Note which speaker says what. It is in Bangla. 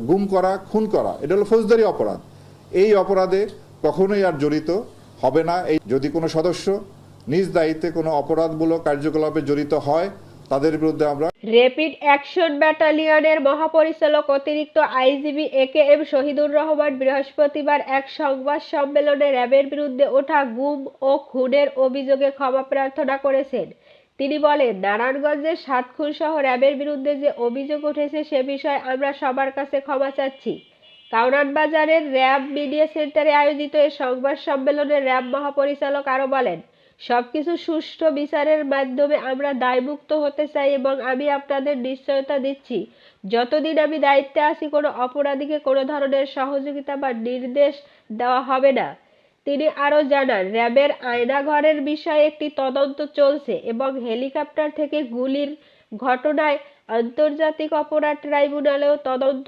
Speaker 1: গুম করা, খুন করা, এটা হলো ফৌজদারি অপরাধ। এই অপরাধে কখনোই আর জড়িত হবে না। এই যদি কোনো সদস্য নিজ দায়িত্বে কোনো অপরাধমূলক কার্যকলাপে জড়িত হয়, তাদের বিরুদ্ধে আমরা
Speaker 2: র্যাপিড অ্যাকশন ব্যাটালিয়নের মহাপরিচালক অতিরিক্ত আইজিপি একেএম শহীদুর রহমান বৃহস্পতিবার এক সংবাদ সম্মেলনে র্যাবের বিরুদ্ধে ওঠা গুম ও খুনের অভিযোগে ক্ষমা প্রার্থনা করেছেন। তিনি বলেন, নারায়ণগঞ্জের ৭ খুন সহ র্যাবের বিরুদ্ধে যে অভিযোগ উঠেছে সে বিষয়ে আমরা সবার কাছে ক্ষমা চাচ্ছি। কাউরান বাজারের র্যাব মিডিয়া সেন্টারে আয়োজিত এই সংবাদ সম্মেলনে র্যাব মহাপরিচালক আরও বলেন, সবকিছু সুষ্ঠু বিচারের মাধ্যমে আমরা দায়মুক্ত হতে চাই এবং আমি আপনাদের নিশ্চয়তা দিচ্ছি, যতদিন আমি দায়িত্বে আছি কোনো অপরাধীকে কোনো ধরনের সহযোগিতা বা নির্দেশ দেওয়া হবে না। তিনি আরও জানান, র্যাবের আয়নাঘরের বিষয়ে একটি তদন্ত চলছে এবং হেলিকপ্টার থেকে গুলির ঘটনায় আন্তর্জাতিক অপরাধ ট্রাইব্যুনালেও তদন্ত